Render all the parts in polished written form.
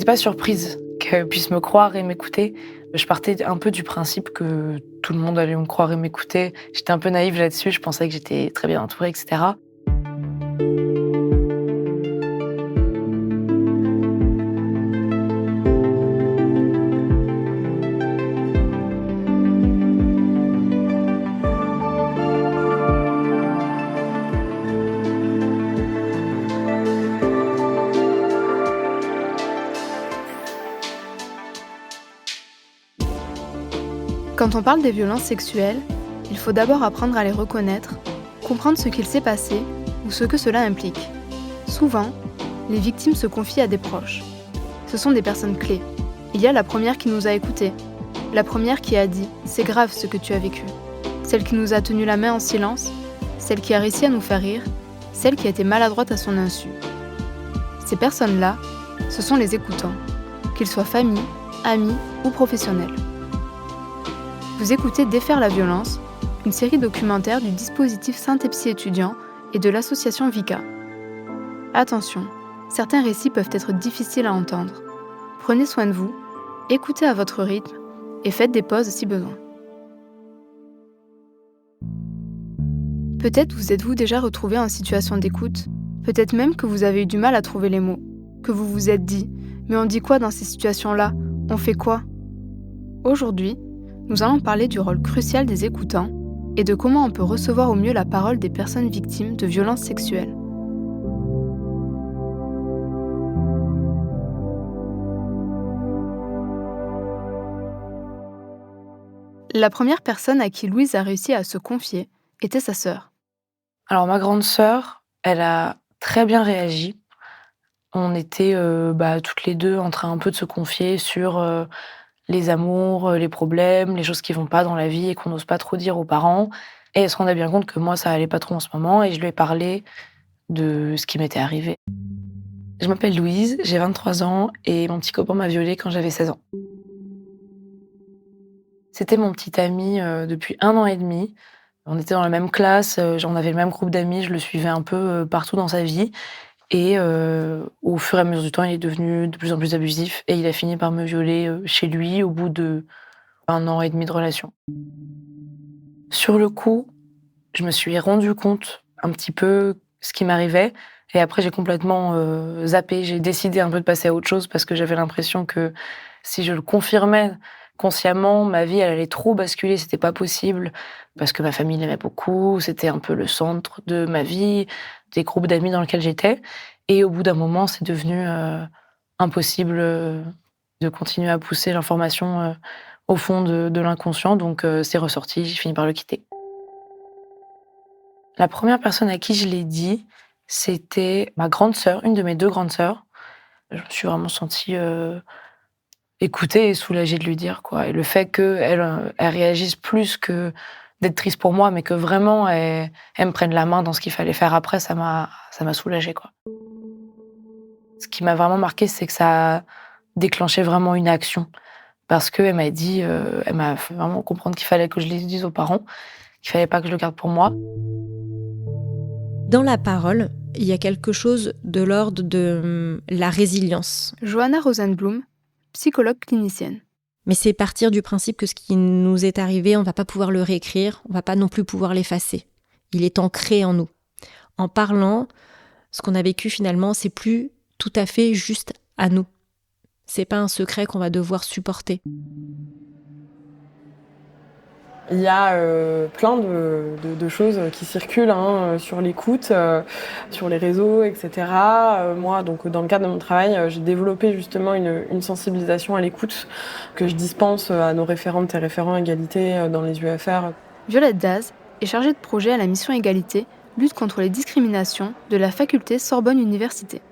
J'étais pas surprise qu'elle puisse me croire et m'écouter. Je partais un peu du principe que tout le monde allait me croire et m'écouter. J'étais un peu naïve là-dessus, je pensais que j'étais très bien entourée, etc. Quand on parle des violences sexuelles, il faut d'abord apprendre à les reconnaître, comprendre ce qu'il s'est passé ou ce que cela implique. Souvent, les victimes se confient à des proches. Ce sont des personnes clés. Il y a la première qui nous a écoutés, la première qui a dit « c'est grave ce que tu as vécu », celle qui nous a tenu la main en silence, celle qui a réussi à nous faire rire, celle qui a été maladroite à son insu. Ces personnes-là, ce sont les écoutants, qu'ils soient famille, amis ou professionnels. Vous écoutez Défaire la violence, une série documentaire du dispositif Saint-Epsy étudiant et de l'association VICA. Attention, certains récits peuvent être difficiles à entendre. Prenez soin de vous, écoutez à votre rythme et faites des pauses si besoin. Peut-être vous êtes-vous déjà retrouvé en situation d'écoute, peut-être même que vous avez eu du mal à trouver les mots, que vous vous êtes dit « mais on dit quoi dans ces situations-là ? On fait quoi ?» Aujourd'hui, nous allons parler du rôle crucial des écoutants et de comment on peut recevoir au mieux la parole des personnes victimes de violences sexuelles. La première personne à qui Louise a réussi à se confier était sa sœur. Alors ma grande sœur, elle a très bien réagi. On était toutes les deux en train un peu de se confier sur les amours, les problèmes, les choses qui vont pas dans la vie et qu'on n'ose pas trop dire aux parents. Et elle se rendait bien compte que moi, ça allait pas trop en ce moment et je lui ai parlé de ce qui m'était arrivé. Je m'appelle Louise, j'ai 23 ans et mon petit copain m'a violée quand j'avais 16 ans. C'était mon petit ami depuis 1 an et demi. On était dans la même classe, on avait le même groupe d'amis, je le suivais un peu partout dans sa vie. Et au fur et à mesure du temps, il est devenu de plus en plus abusif et il a fini par me violer chez lui au bout de 1 an et demi de relation. Sur le coup, je me suis rendu compte un petit peu ce qui m'arrivait et après j'ai complètement zappé. J'ai décidé un peu de passer à autre chose parce que j'avais l'impression que si je le confirmais consciemment, ma vie elle allait trop basculer, c'était pas possible parce que ma famille l'aimait beaucoup, c'était un peu le centre de ma vie, des groupes d'amis dans lesquels j'étais. Et au bout d'un moment, c'est devenu impossible de continuer à pousser l'information au fond de l'inconscient. Donc c'est ressorti, j'ai fini par le quitter. La première personne à qui je l'ai dit, c'était ma grande sœur, une de mes 2 grandes sœurs. Je me suis vraiment sentie écoutée et soulagée de lui dire, quoi. Et le fait qu'elle elle réagisse plus que d'être triste pour moi, mais que vraiment elle me prenne la main dans ce qu'il fallait faire après, ça m'a soulagée, quoi. Ce qui m'a vraiment marquée, c'est que ça a déclenché vraiment une action. Parce qu'elle m'a dit, elle m'a fait vraiment comprendre qu'il fallait que je le dise aux parents, qu'il fallait pas que je le garde pour moi. Dans la parole, il y a quelque chose de l'ordre de la résilience. Johanna Rosenblum, psychologue clinicienne. Mais c'est partir du principe que ce qui nous est arrivé, on ne va pas pouvoir le réécrire, on ne va pas non plus pouvoir l'effacer. Il est ancré en nous. En parlant, ce qu'on a vécu finalement, c'est plus tout à fait juste à nous. C'est pas un secret qu'on va devoir supporter. Il y a plein de choses qui circulent sur l'écoute, sur les réseaux, etc. Moi, donc, dans le cadre de mon travail, j'ai développé justement une sensibilisation à l'écoute que je dispense à nos référentes et référents égalité dans les UFR. Violette Daz est chargée de projet à la mission égalité, lutte contre les discriminations de la faculté Sorbonne Université.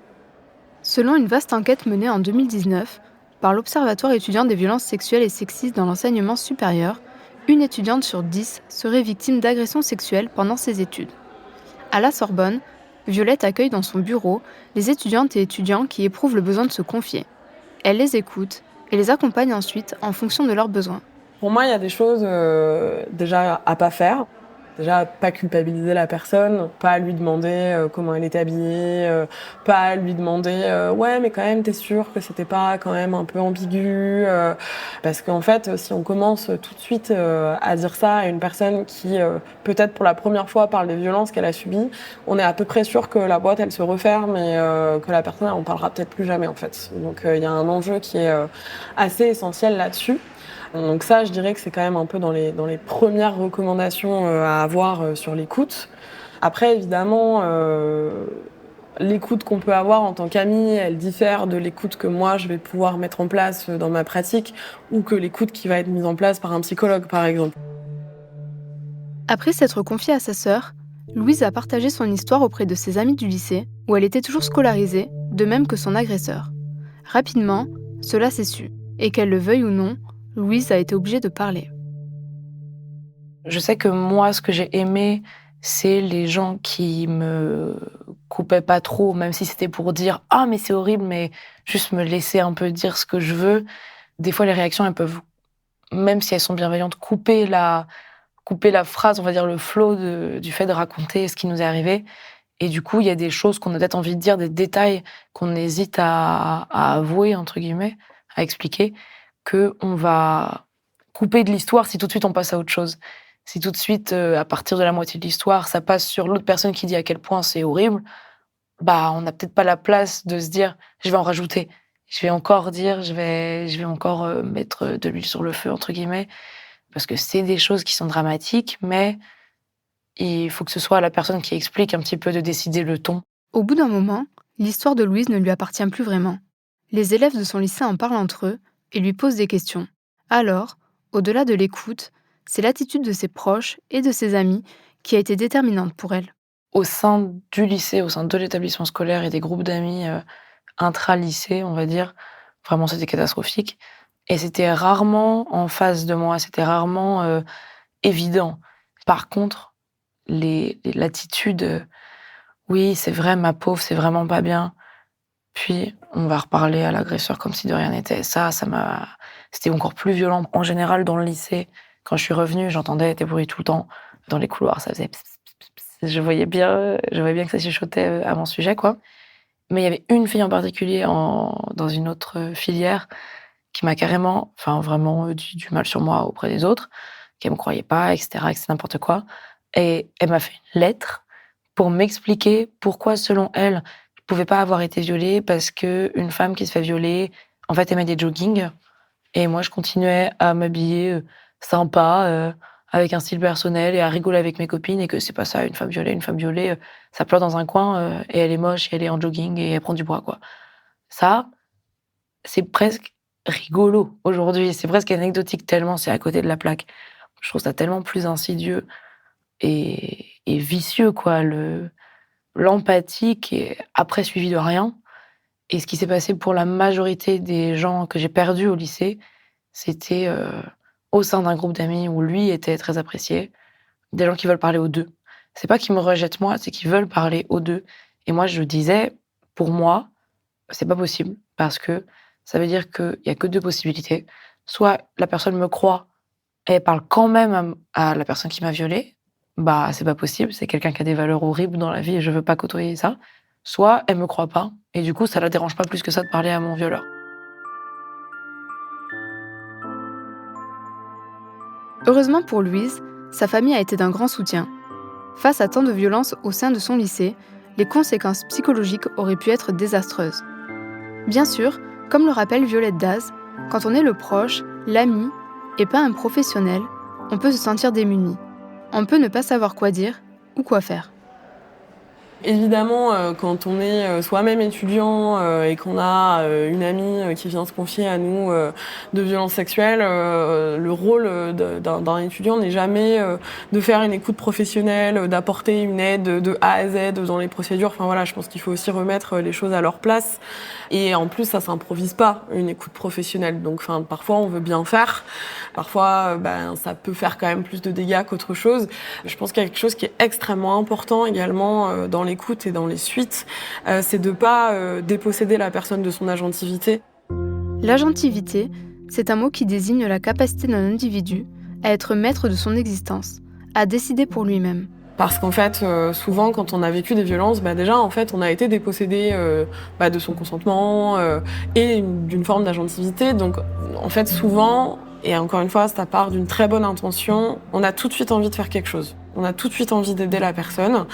Selon une vaste enquête menée en 2019 par l'Observatoire étudiant des violences sexuelles et sexistes dans l'enseignement supérieur, une étudiante sur 10 serait victime d'agressions sexuelles pendant ses études. À la Sorbonne, Violette accueille dans son bureau les étudiantes et étudiants qui éprouvent le besoin de se confier. Elle les écoute et les accompagne ensuite en fonction de leurs besoins. Pour moi, il y a des choses déjà à pas faire. Déjà, pas culpabiliser la personne, pas lui demander comment elle était habillée, pas lui demander ouais mais quand même t'es sûre que c'était pas quand même un peu ambigu parce qu'en fait si on commence tout de suite à dire ça à une personne qui peut-être pour la première fois parle des violences qu'elle a subies, on est à peu près sûr que la boîte elle se referme et que la personne elle en parlera peut-être plus jamais en fait. Donc il y a un enjeu qui est assez essentiel là-dessus. Donc ça, je dirais que c'est quand même un peu dans les premières recommandations à avoir sur l'écoute. Après, évidemment, l'écoute qu'on peut avoir en tant qu'ami, elle diffère de l'écoute que moi, je vais pouvoir mettre en place dans ma pratique ou que l'écoute qui va être mise en place par un psychologue, par exemple. Après s'être confiée à sa sœur, Louise a partagé son histoire auprès de ses amis du lycée, où elle était toujours scolarisée, de même que son agresseur. Rapidement, cela s'est su, et qu'elle le veuille ou non, Louise a été obligée de parler. Je sais que moi, ce que j'ai aimé, c'est les gens qui me coupaient pas trop, même si c'était pour dire « Ah, mais c'est horrible », mais juste me laisser un peu dire ce que je veux. Des fois, les réactions, elles peuvent, même si elles sont bienveillantes, couper la phrase, on va dire le flow du fait de raconter ce qui nous est arrivé. Et du coup, il y a des choses qu'on a peut-être envie de dire, des détails qu'on hésite à avouer, entre guillemets, à expliquer, qu'on va couper de l'histoire si tout de suite on passe à autre chose. Si tout de suite, à partir de la moitié de l'histoire, ça passe sur l'autre personne qui dit à quel point c'est horrible, bah, on n'a peut-être pas la place de se dire: «Je vais en rajouter. Je vais encore dire, je vais encore, mettre de l'huile sur le feu» entre guillemets, parce que c'est des choses qui sont dramatiques, mais il faut que ce soit la personne qui explique un petit peu de décider le ton. Au bout d'un moment, l'histoire de Louise ne lui appartient plus vraiment. Les élèves de son lycée en parlent entre eux et lui posent des questions. Alors, au-delà de l'écoute, c'est l'attitude de ses proches et de ses amis qui a été déterminante pour elle. Au sein du lycée, au sein de l'établissement scolaire et des groupes d'amis, intra-lycée, on va dire, vraiment c'était catastrophique et c'était rarement en face de moi, c'était rarement, évident. Par contre, l'attitude, «Oui, c'est vrai, ma pauvre, c'est vraiment pas bien», puis on va reparler à l'agresseur comme si de rien n'était. C'était encore plus violent. En général, dans le lycée, quand je suis revenue, j'entendais des bruits tout le temps. Dans les couloirs, ça faisait ps, ps, ps, ps. Je voyais bien que ça chuchotait, à mon sujet, quoi. Mais il y avait une fille en particulier dans une autre filière qui m'a carrément, enfin vraiment, dit du mal sur moi auprès des autres, qu'elle me croyait pas et cetera, que c'était n'importe quoi et elle m'a fait une lettre pour m'expliquer pourquoi, selon elle, je pouvais pas avoir été violée parce qu'une femme qui se fait violer, en fait, elle met des joggings et moi, je continuais à m'habiller, sympa, avec un style personnel et à rigoler avec mes copines et que c'est pas ça, une femme violée. Une femme violée, ça pleure dans un coin, et elle est moche et elle est en jogging et elle prend du poids, quoi. Ça, c'est presque rigolo aujourd'hui, c'est presque anecdotique tellement c'est à côté de la plaque. Je trouve ça tellement plus insidieux et vicieux, quoi, l'empathie qui est après suivie de rien et ce qui s'est passé pour la majorité des gens que j'ai perdus au lycée, c'était, au sein d'un groupe d'amis où lui était très apprécié, des gens qui veulent parler aux 2. C'est pas qu'ils me rejettent moi, c'est qu'ils veulent parler aux 2 et moi je disais: «Pour moi, c'est pas possible parce que ça veut dire qu'il y a que 2 possibilités. Soit la personne me croit et elle parle quand même à la personne qui m'a violée, bah, c'est pas possible, c'est quelqu'un qui a des valeurs horribles dans la vie et je veux pas côtoyer ça. Soit elle me croit pas et du coup ça la dérange pas plus que ça de parler à mon violeur». Heureusement pour Louise, sa famille a été d'un grand soutien. Face à tant de violence au sein de son lycée, les conséquences psychologiques auraient pu être désastreuses. Bien sûr, comme le rappelle Violette Daz, quand on est le proche, l'ami, et pas un professionnel, on peut se sentir démuni. On peut ne pas savoir quoi dire ou quoi faire. Évidemment, quand on est soi-même étudiant et qu'on a une amie qui vient se confier à nous de violences sexuelles, le rôle d'un étudiant n'est jamais de faire une écoute professionnelle, d'apporter une aide de A à Z dans les procédures. Enfin voilà, je pense qu'il faut aussi remettre les choses à leur place. Et en plus, ça s'improvise pas, une écoute professionnelle. Donc, enfin, parfois, on veut bien faire. Parfois, ça peut faire quand même plus de dégâts qu'autre chose. Je pense qu'il y a quelque chose qui est extrêmement important également dans l'écoute et dans les suites, c'est de pas déposséder la personne de son agentivité. L'agentivité, c'est un mot qui désigne la capacité d'un individu à être maître de son existence, à décider pour lui-même. Parce qu'en fait, souvent, quand on a vécu des violences, déjà, en fait, on a été dépossédé de son consentement et d'une forme d'agentivité. Donc, en fait, souvent, et encore une fois, ça part d'une très bonne intention, on a tout de suite envie de faire quelque chose. On a tout de suite envie d'aider la personne.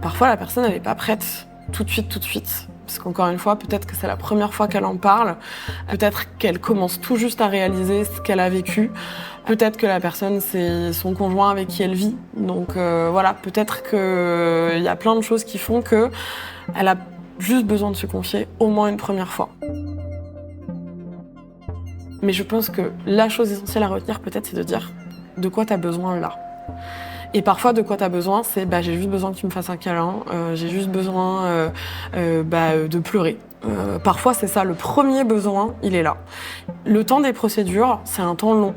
Parfois, la personne, elle n'est pas prête tout de suite. Parce qu'encore une fois, peut-être que c'est la première fois qu'elle en parle. Peut-être qu'elle commence tout juste à réaliser ce qu'elle a vécu. Peut-être que la personne, c'est son conjoint avec qui elle vit. Donc voilà, peut-être qu'il y a plein de choses qui font qu'elle a juste besoin de se confier au moins une première fois. Mais je pense que la chose essentielle à retenir, peut-être, c'est de dire de quoi tu as besoin là. Et parfois, de quoi tu as besoin, c'est j'ai juste besoin que tu me fasses un câlin, j'ai juste besoin de pleurer. Parfois, c'est ça, le premier besoin, il est là. Le temps des procédures, c'est un temps long.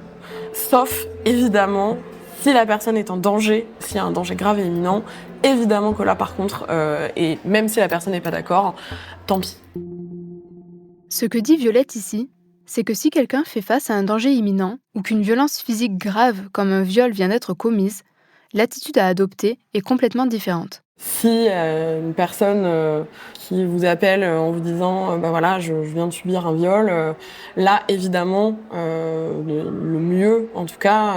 Sauf, évidemment, si la personne est en danger, s'il y a un danger grave et imminent, évidemment que là, par contre, et même si la personne n'est pas d'accord, tant pis. Ce que dit Violette ici, c'est que si quelqu'un fait face à un danger imminent ou qu'une violence physique grave comme un viol vient d'être commise, l'attitude à adopter est complètement différente. Si une personne qui vous appelle en vous disant voilà, je viens de subir un viol, là évidemment le mieux en tout cas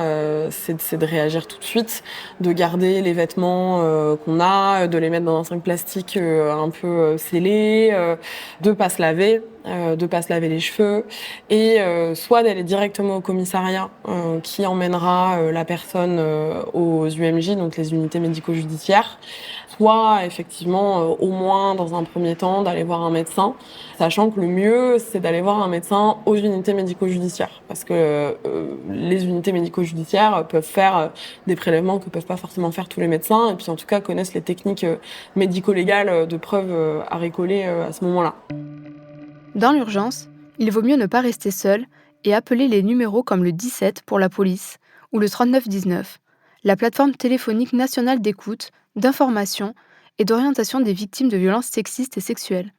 c'est de réagir tout de suite, de garder les vêtements qu'on a, de les mettre dans un sac plastique un peu scellé, de pas se laver les cheveux et soit d'aller directement au commissariat qui emmènera la personne aux UMJ, donc les unités médico-judiciaires, soit effectivement au moins dans un premier temps d'aller voir un médecin, sachant que le mieux c'est d'aller voir un médecin aux unités médico-judiciaires parce que les unités médico-judiciaires peuvent faire des prélèvements que peuvent pas forcément faire tous les médecins et puis en tout cas connaissent les techniques médico-légales de preuve à récoler à ce moment-là. Dans l'urgence, il vaut mieux ne pas rester seul et appeler les numéros comme le 17 pour la police ou le 3919, la plateforme téléphonique nationale d'écoute, d'information et d'orientation des victimes de violences sexistes et sexuelles.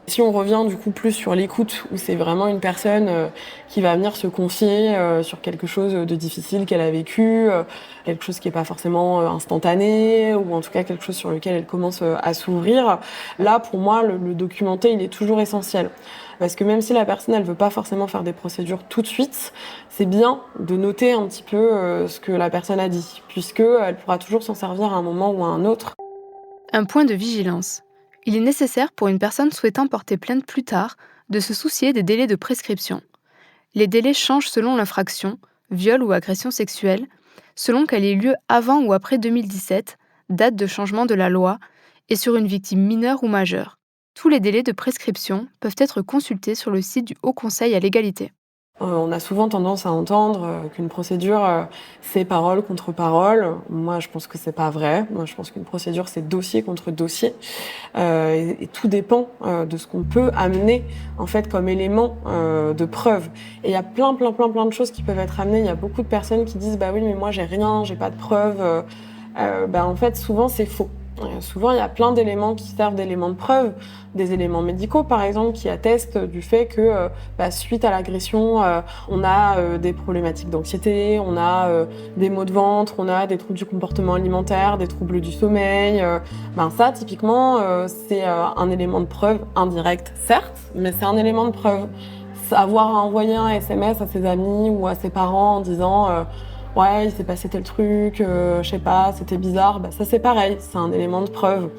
Si on revient du coup plus sur l'écoute, où c'est vraiment une personne qui va venir se confier sur quelque chose de difficile qu'elle a vécu, quelque chose qui n'est pas forcément instantané, ou en tout cas quelque chose sur lequel elle commence à s'ouvrir, là pour moi le documenter il est toujours essentiel. Parce que même si la personne elle veut pas forcément faire des procédures tout de suite, c'est bien de noter un petit peu ce que la personne a dit, puisque elle pourra toujours s'en servir à un moment ou à un autre. Un point de vigilance. Il est nécessaire pour une personne souhaitant porter plainte plus tard de se soucier des délais de prescription. Les délais changent selon l'infraction, viol ou agression sexuelle, selon qu'elle ait lieu avant ou après 2017, date de changement de la loi, et sur une victime mineure ou majeure. Tous les délais de prescription peuvent être consultés sur le site du Haut Conseil à l'égalité. On a souvent tendance à entendre qu'une procédure, c'est parole contre parole. Moi, je pense que c'est pas vrai. Moi, je pense qu'une procédure, c'est dossier contre dossier. Et tout dépend de ce qu'on peut amener, en fait, comme élément de preuve. Et il y a plein de choses qui peuvent être amenées. Il y a beaucoup de personnes qui disent, oui, mais moi, j'ai rien, j'ai pas de preuve. En fait, souvent, c'est faux. Souvent, il y a plein d'éléments qui servent d'éléments de preuve, des éléments médicaux, par exemple, qui attestent du fait que suite à l'agression, on a des problématiques d'anxiété, on a des maux de ventre, on a des troubles du comportement alimentaire, des troubles du sommeil. Ça, typiquement, c'est un élément de preuve indirect, certes, mais c'est un élément de preuve. Avoir envoyé un SMS à ses amis ou à ses parents en disant ouais, il s'est passé tel truc, je sais pas, c'était bizarre, ça c'est pareil, c'est un élément de preuve.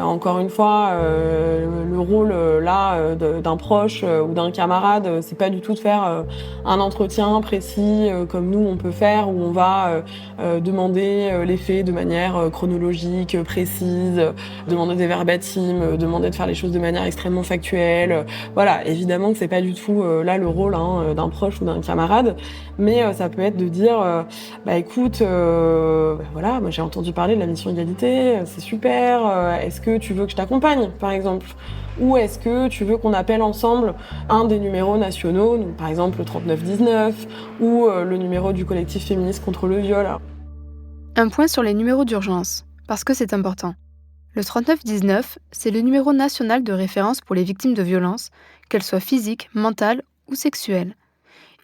Encore une fois, le rôle d'un proche ou d'un camarade, c'est pas du tout de faire un entretien précis comme nous on peut faire, où on va demander les faits de manière chronologique, précise, demander des verbatims, demander de faire les choses de manière extrêmement factuelle. Voilà, évidemment que c'est pas du tout là le rôle d'un proche ou d'un camarade, mais ça peut être de dire écoute, voilà, moi j'ai entendu parler de la mission égalité, c'est super, est-ce que tu veux que je t'accompagne, par exemple? Ou est-ce que tu veux qu'on appelle ensemble un des numéros nationaux, donc par exemple le 3919, ou le numéro du collectif féministe contre le viol? Un point sur les numéros d'urgence, parce que c'est important. Le 3919, c'est le numéro national de référence pour les victimes de violences, qu'elles soient physiques, mentales ou sexuelles.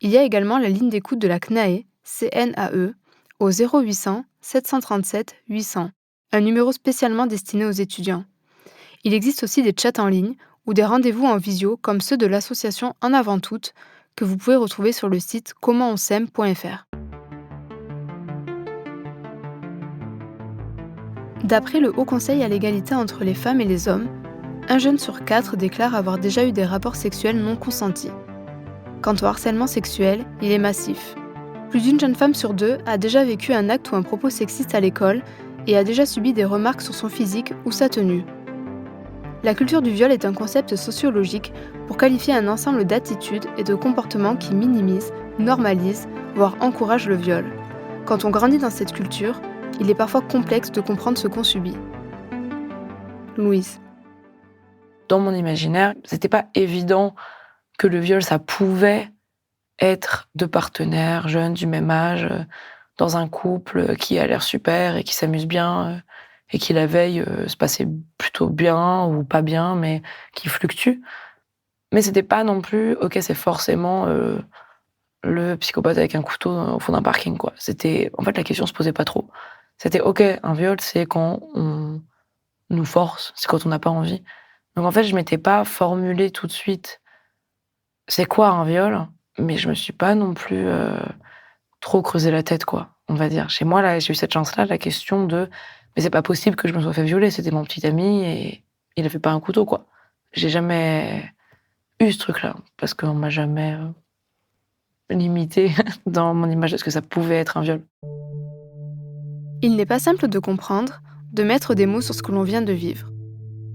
Il y a également la ligne d'écoute de la CNAE, CNAE, au 0800 737 800, un numéro spécialement destiné aux étudiants. Il existe aussi des chats en ligne ou des rendez-vous en visio comme ceux de l'association En Avant Toutes que vous pouvez retrouver sur le site commentonsème.fr. D'après le Haut Conseil à l'égalité entre les femmes et les hommes, 1 jeune sur 4 déclare avoir déjà eu des rapports sexuels non consentis. Quant au harcèlement sexuel, il est massif. Plus d'une jeune femme sur 2 a déjà vécu un acte ou un propos sexiste à l'école et a déjà subi des remarques sur son physique ou sa tenue. La culture du viol est un concept sociologique pour qualifier un ensemble d'attitudes et de comportements qui minimisent, normalisent, voire encouragent le viol. Quand on grandit dans cette culture, il est parfois complexe de comprendre ce qu'on subit. Louise. Dans mon imaginaire, c'était pas évident que le viol, ça pouvait être deux partenaires jeunes du même âge, dans un couple qui a l'air super et qui s'amuse bien, et qui la veille se passait plutôt bien ou pas bien, mais qui fluctue. Mais c'était pas non plus, ok, c'est forcément le psychopathe avec un couteau au fond d'un parking, quoi. C'était, en fait, la question se posait pas trop. C'était, ok, un viol, c'est quand on nous force, c'est quand on n'a pas envie. Donc en fait, je m'étais pas formulé tout de suite, c'est quoi un viol? Mais je me suis pas non plus trop creusé la tête, quoi, on va dire. Chez moi, là, j'ai eu cette chance-là, la question de mais c'est pas possible que je me sois fait violer, c'était mon petit ami et il avait pas un couteau, quoi. J'ai jamais eu ce truc-là, parce qu'on m'a jamais limité dans mon image de ce que ça pouvait être un viol. Il n'est pas simple de comprendre, de mettre des mots sur ce que l'on vient de vivre.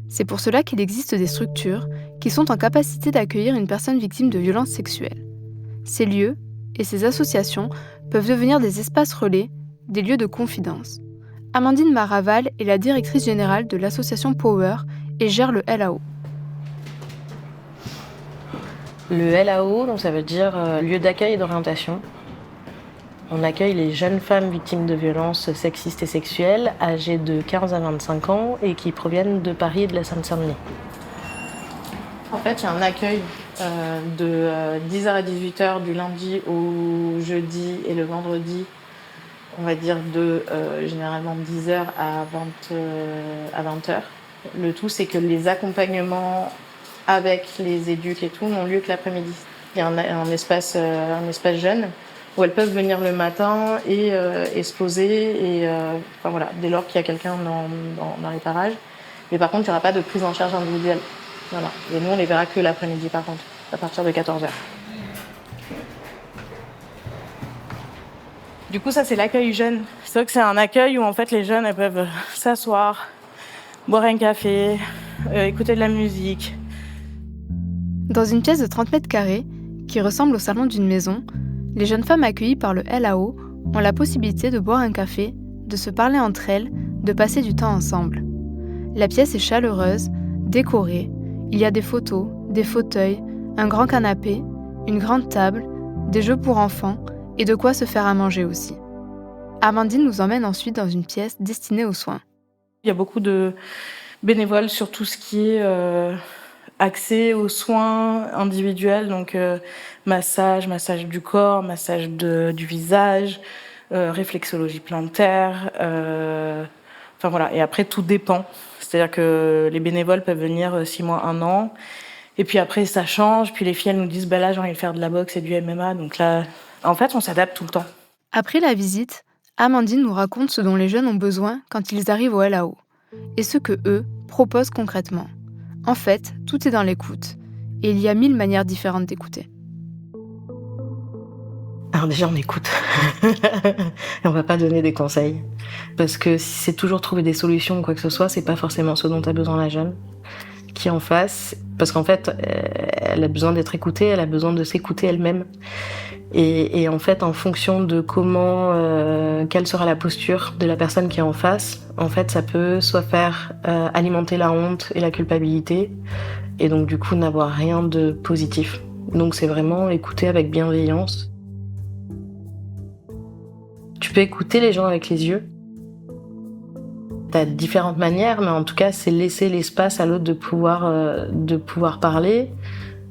C'est pour cela qu'il existe des structures qui sont en capacité d'accueillir une personne victime de violences sexuelles. Ces lieux et ces associations peuvent devenir des espaces relais, des lieux de confidence. Amandine Maraval est la directrice générale de l'association Power et gère le LAO. Le LAO, donc ça veut dire lieu d'accueil et d'orientation. On accueille les jeunes femmes victimes de violences sexistes et sexuelles, âgées de 15 à 25 ans et qui proviennent de Paris et de la Seine-Saint-Denis. En fait, il y a un accueil de 10h à 18h du lundi au jeudi et le vendredi, on va dire de généralement 10h à 20h. Le tout, c'est que les accompagnements avec les éduques et tout n'ont lieu que l'après-midi. Il y a un espace jeune où elles peuvent venir le matin et se poser, et enfin, voilà, dès lors qu'il y a quelqu'un dans les parages. Mais par contre, il n'y aura pas de prise en charge individuelle. Voilà. Et nous, on les verra que l'après-midi, par contre, à partir de 14h. Du coup, ça, c'est l'accueil jeune. C'est vrai que c'est un accueil où, en fait, les jeunes, elles peuvent s'asseoir, boire un café, écouter de la musique. Dans une pièce de 30 mètres carrés, qui ressemble au salon d'une maison, les jeunes femmes accueillies par le LAO ont la possibilité de boire un café, de se parler entre elles, de passer du temps ensemble. La pièce est chaleureuse, décorée. Il y a des photos, des fauteuils, un grand canapé, une grande table, des jeux pour enfants et de quoi se faire à manger aussi. Amandine nous emmène ensuite dans une pièce destinée aux soins. Il y a beaucoup de bénévoles sur tout ce qui est accès aux soins individuels, donc massage du corps, massage du visage, réflexologie plantaire, enfin voilà. Et après, tout dépend. C'est-à-dire que les bénévoles peuvent venir 6 mois, 1 an. Et puis après, ça change. Puis les filles, elles nous disent, là, j'ai envie de faire de la boxe et du MMA. Donc là, en fait, on s'adapte tout le temps. Après la visite, Amandine nous raconte ce dont les jeunes ont besoin quand ils arrivent au LAO et ce que eux proposent concrètement. En fait, tout est dans l'écoute. Et il y a 1000 manières différentes d'écouter. Alors déjà, on écoute. Et on va pas donner des conseils. Parce que si c'est toujours trouver des solutions ou quoi que ce soit, c'est pas forcément ce dont a besoin la jeune qui est en face. Parce qu'en fait, elle a besoin d'être écoutée, elle a besoin de s'écouter elle-même. Et en fait, en fonction de comment, quelle sera la posture de la personne qui est en face, en fait, ça peut soit faire alimenter la honte et la culpabilité, et donc du coup n'avoir rien de positif. Donc c'est vraiment écouter avec bienveillance. Tu peux écouter les gens avec les yeux. T'as différentes manières, mais en tout cas, c'est laisser l'espace à l'autre de pouvoir parler,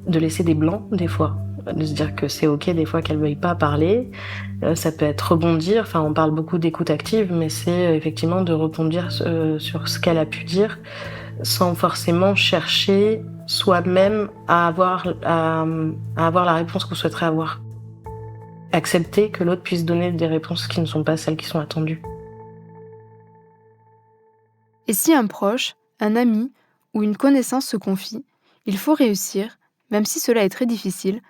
de laisser des blancs des fois. de se dire que c'est ok des fois qu'elle veuille pas parler. Ça peut être rebondir, enfin on parle beaucoup d'écoute active, mais c'est effectivement de rebondir sur ce qu'elle a pu dire, sans forcément chercher soi-même à avoir la réponse qu'on souhaiterait avoir. Accepter que l'autre puisse donner des réponses qui ne sont pas celles qui sont attendues. Et si un proche, un ami ou une connaissance se confie, il faut réussir, même si cela est très difficile,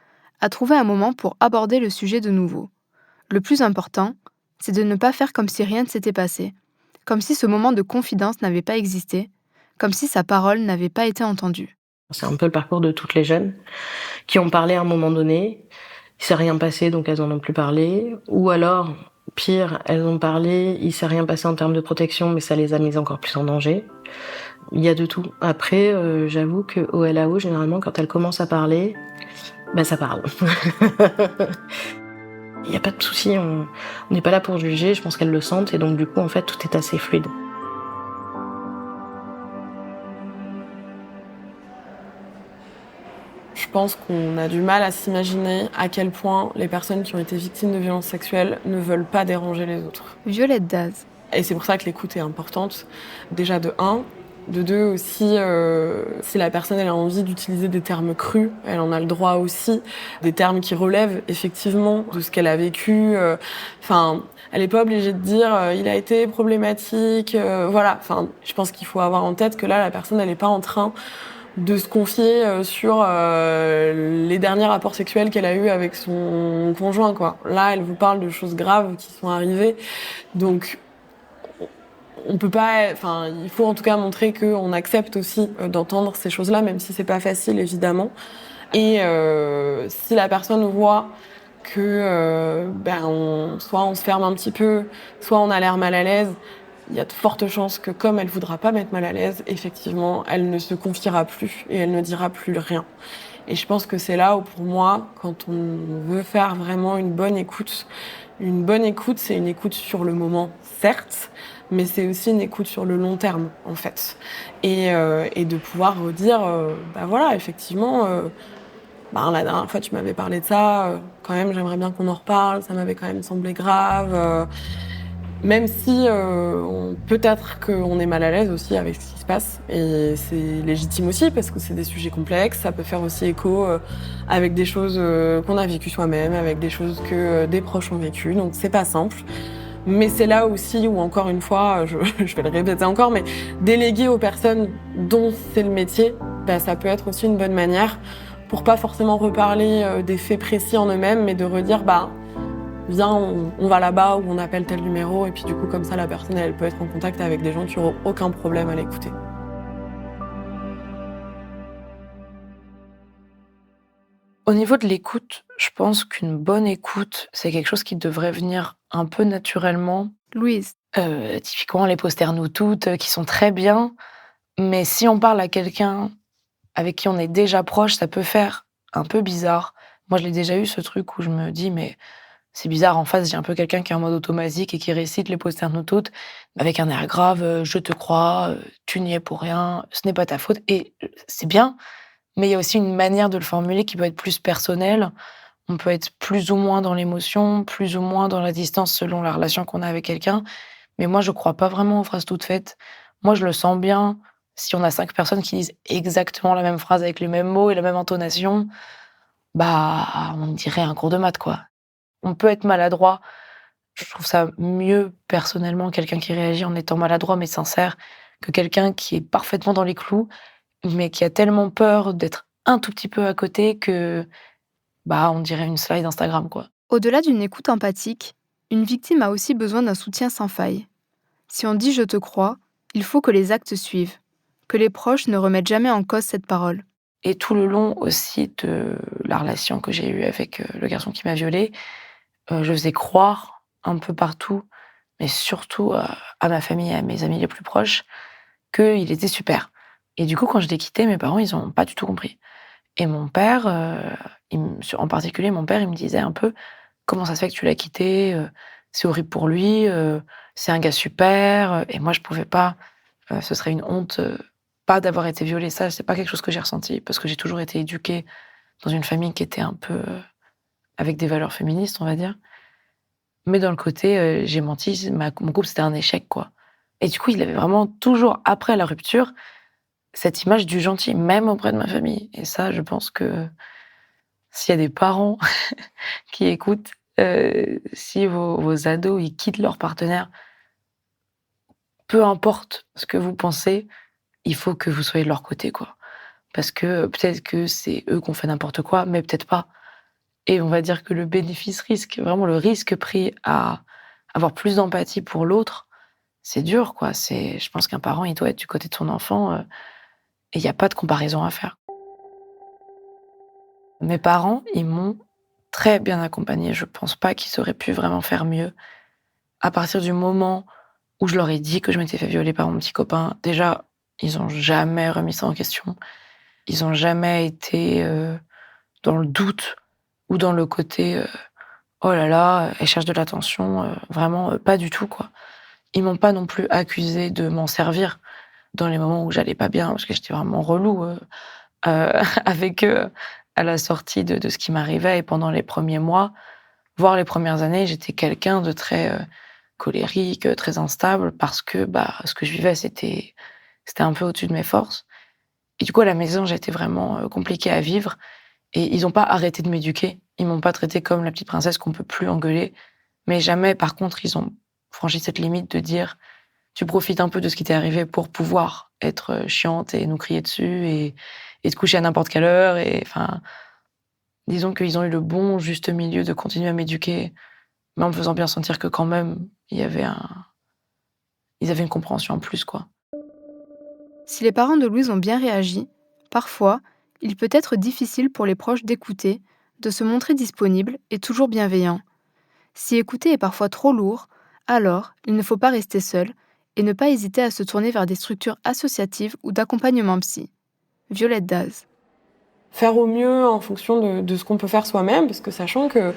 à trouver un moment pour aborder le sujet de nouveau. Le plus important, c'est de ne pas faire comme si rien ne s'était passé, comme si ce moment de confidence n'avait pas existé, comme si sa parole n'avait pas été entendue. C'est un peu le parcours de toutes les jeunes qui ont parlé à un moment donné, il s'est rien passé donc elles en ont plus parlé, ou alors, pire, elles ont parlé, il s'est rien passé en termes de protection mais ça les a mises encore plus en danger. Il y a de tout. Après, j'avoue qu'au LAO, généralement, quand elles commencent à parler, ben ça parle. Il n'y a pas de souci, on n'est pas là pour juger, je pense qu'elles le sentent et donc du coup, en fait, tout est assez fluide. Je pense qu'on a du mal à s'imaginer à quel point les personnes qui ont été victimes de violences sexuelles ne veulent pas déranger les autres. Violette Daz. Et c'est pour ça que l'écoute est importante. Déjà de 1, de 2 aussi, si la personne elle a envie d'utiliser des termes crus, elle en a le droit aussi. Des termes qui relèvent effectivement de ce qu'elle a vécu. Enfin, elle n'est pas obligée de dire il a été problématique. Voilà. Enfin, je pense qu'il faut avoir en tête que là, la personne elle n'est pas en train de se confier sur les derniers rapports sexuels qu'elle a eus avec son conjoint, quoi. Là, elle vous parle de choses graves qui sont arrivées. Donc, on peut pas, enfin, il faut en tout cas montrer qu'on accepte aussi d'entendre ces choses-là, même si c'est pas facile, évidemment. Et si la personne voit que soit on se ferme un petit peu, soit on a l'air mal à l'aise, il y a de fortes chances que comme elle voudra pas mettre mal à l'aise, effectivement, elle ne se confiera plus et elle ne dira plus rien. Et je pense que c'est là où, pour moi, quand on veut faire vraiment une bonne écoute, c'est une écoute sur le moment, certes, mais c'est aussi une écoute sur le long terme, en fait. Et de pouvoir dire, voilà, effectivement, la dernière fois tu m'avais parlé de ça, quand même, j'aimerais bien qu'on en reparle, ça m'avait quand même semblé grave. Même si peut-être qu'on est mal à l'aise aussi avec ce qui se passe, et c'est légitime aussi parce que c'est des sujets complexes, ça peut faire aussi écho avec des choses qu'on a vécues soi-même, avec des choses que des proches ont vécues, donc c'est pas simple. Mais c'est là aussi où, encore une fois, je vais le répéter encore, mais déléguer aux personnes dont c'est le métier, ça peut être aussi une bonne manière pour pas forcément reparler des faits précis en eux-mêmes, mais de redire viens, on va là-bas ou on appelle tel numéro, et puis du coup, comme ça, la personne, elle peut être en contact avec des gens qui n'auront aucun problème à l'écouter. Au niveau de l'écoute, je pense qu'une bonne écoute, c'est quelque chose qui devrait venir un peu naturellement. Louise. Typiquement, les posters Nous Toutes, qui sont très bien, mais si on parle à quelqu'un avec qui on est déjà proche, ça peut faire un peu bizarre. Moi, je l'ai déjà eu, ce truc où je me dis: «Mais c'est bizarre, en face, j'ai un peu quelqu'un qui est en mode automatique et qui récite les posters Nous Toutes avec un air grave, «Je te crois, tu n'y es pour rien, ce n'est pas ta faute», et c'est bien, mais il y a aussi une manière de le formuler qui peut être plus personnelle. On peut être plus ou moins dans l'émotion, plus ou moins dans la distance selon la relation qu'on a avec quelqu'un. Mais moi, je crois pas vraiment aux phrases toutes faites. Moi, je le sens bien. Si on a 5 personnes qui disent exactement la même phrase avec les mêmes mots et la même intonation, on dirait un cours de maths, quoi. On peut être maladroit. Je trouve ça mieux, personnellement, quelqu'un qui réagit en étant maladroit mais sincère, que quelqu'un qui est parfaitement dans les clous, mais qui a tellement peur d'être un tout petit peu à côté que, on dirait une slide Instagram, quoi. Au-delà d'une écoute empathique, une victime a aussi besoin d'un soutien sans faille. Si on dit « je te crois », il faut que les actes suivent, que les proches ne remettent jamais en cause cette parole. Et tout le long aussi de la relation que j'ai eue avec le garçon qui m'a violée, je faisais croire un peu partout, mais surtout à ma famille et à mes amis les plus proches, qu'il était super. Et du coup, quand je l'ai quitté, mes parents, ils ont pas du tout compris. Et mon père, en particulier, mon père, il me disait un peu: «Comment ça se fait que tu l'as quitté? C'est horrible pour lui, c'est un gars super», et moi, je pouvais pas, ce serait une honte, pas d'avoir été violée. Ça, c'est pas quelque chose que j'ai ressenti parce que j'ai toujours été éduquée dans une famille qui était un peu avec des valeurs féministes, on va dire. Mais dans le côté, j'ai menti, mon couple, c'était un échec, quoi. Et du coup, il avait vraiment toujours, après la rupture, cette image du gentil, même auprès de ma famille. Et ça, je pense que s'il y a des parents qui écoutent, si vos ados, ils quittent leur partenaire, peu importe ce que vous pensez, il faut que vous soyez de leur côté, quoi. Parce que peut-être que c'est eux qui ont fait n'importe quoi, mais peut-être pas. Et on va dire que le bénéfice-risque, vraiment le risque pris à avoir plus d'empathie pour l'autre, c'est dur, quoi. Je pense qu'un parent, il doit être du côté de son enfant, et il y a pas de comparaison à faire. Mes parents, ils m'ont très bien accompagnée. Je pense pas qu'ils auraient pu vraiment faire mieux. À partir du moment où je leur ai dit que je m'étais fait violer par mon petit copain, déjà, ils ont jamais remis ça en question. Ils ont jamais été, dans le doute ou dans le côté, «Oh là là, elle cherche de l'attention», vraiment, pas du tout, quoi. Ils m'ont pas non plus accusée de m'en servir dans les moments où j'allais pas bien, parce que j'étais vraiment relou, avec eux à la sortie de ce qui m'arrivait et pendant les premiers mois, voire les premières années, j'étais quelqu'un de très, colérique, très instable parce que, ce que je vivais, c'était un peu au-dessus de mes forces et du coup, à la maison, j'étais vraiment, compliquée à vivre et ils ont pas arrêté de m'éduquer. Ils m'ont pas traitée comme la petite princesse qu'on peut plus engueuler, mais jamais, par contre, ils ont franchi cette limite de dire: «Tu profites un peu de ce qui t'est arrivé pour pouvoir être, chiante et nous crier dessus et te coucher à n'importe quelle heure» et enfin, disons qu'ils ont eu le bon juste milieu de continuer à m'éduquer, mais en me faisant bien sentir que quand même, ils avaient une compréhension en plus, quoi. Si les parents de Louise ont bien réagi, parfois, il peut être difficile pour les proches d'écouter, de se montrer disponible et toujours bienveillant. Si écouter est parfois trop lourd, alors il ne faut pas rester seul et ne pas hésiter à se tourner vers des structures associatives ou d'accompagnement psy. Violette Daz. Faire au mieux en fonction de ce qu'on peut faire soi-même, parce que sachant que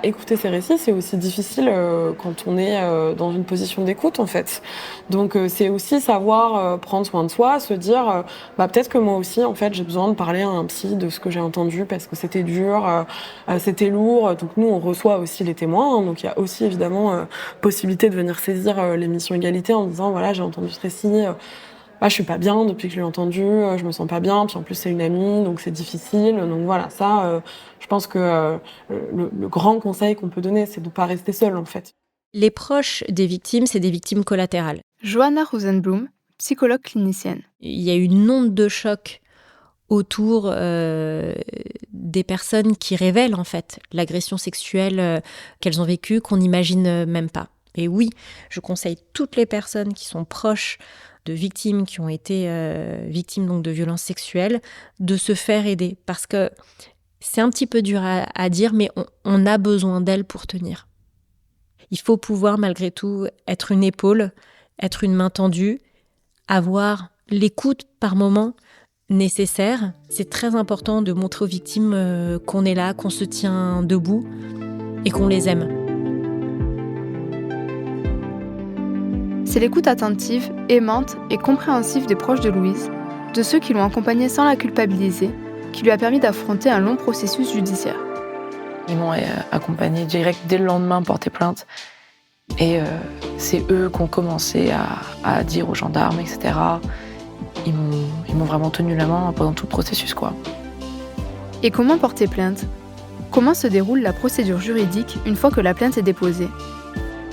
écouter ces récits, c'est aussi difficile quand on est dans une position d'écoute, en fait. Donc c'est aussi savoir prendre soin de soi, se dire peut-être que moi aussi, en fait, j'ai besoin de parler à un psy de ce que j'ai entendu parce que c'était dur, c'était lourd. Donc nous, on reçoit aussi les témoins, hein, donc il y a aussi évidemment possibilité de venir saisir l'émission Égalité en disant voilà, j'ai entendu ce récit. Je suis pas bien depuis que je l'ai entendu, je me sens pas bien, puis en plus c'est une amie, donc c'est difficile. Donc voilà, ça, je pense que le grand conseil qu'on peut donner, c'est de pas rester seul, en fait. Les proches des victimes, c'est des victimes collatérales. Johanna Rosenblum, psychologue clinicienne. Il y a une onde de choc autour des personnes qui révèlent en fait l'agression sexuelle qu'elles ont vécue, qu'on n'imagine même pas. Et oui, je conseille toutes les personnes qui sont proches de victimes qui ont été victimes donc de violences sexuelles, de se faire aider. Parce que c'est un petit peu dur à dire, mais on a besoin d'elles pour tenir. Il faut pouvoir malgré tout être une épaule, être une main tendue, avoir l'écoute par moment nécessaire. C'est très important de montrer aux victimes qu'on est là, qu'on se tient debout et qu'on les aime. C'est l'écoute attentive, aimante et compréhensive des proches de Louise, de ceux qui l'ont accompagnée sans la culpabiliser, qui lui a permis d'affronter un long processus judiciaire. Ils m'ont accompagnée direct dès le lendemain, porter plainte. Et c'est eux qui ont commencé à dire aux gendarmes, etc. Ils m'ont vraiment tenu la main pendant tout le processus, quoi. Et comment porter plainte ? Comment se déroule la procédure juridique une fois que la plainte est déposée ?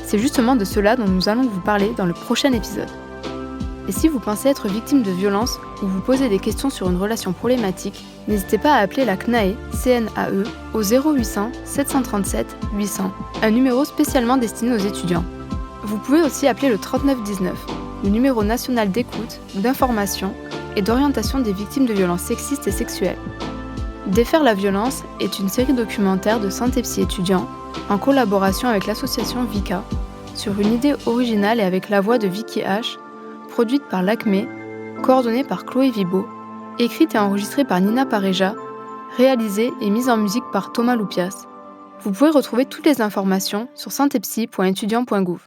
C'est justement de cela dont nous allons vous parler dans le prochain épisode. Et si vous pensez être victime de violence ou vous posez des questions sur une relation problématique, n'hésitez pas à appeler la CNAE, CNAE, au 0800 737 800, un numéro spécialement destiné aux étudiants. Vous pouvez aussi appeler le 3919, le numéro national d'écoute, d'information et d'orientation des victimes de violences sexistes et sexuelles. Défaire la violence est une série documentaire de Santé Psy étudiants en collaboration avec l'association Vika, sur une idée originale et avec la voix de Vicky H, produite par l'ACME, coordonnée par Chloé Vibo, écrite et enregistrée par Nina Pareja, réalisée et mise en musique par Thomas Loupias. Vous pouvez retrouver toutes les informations sur santépsy.étudiant.gouv.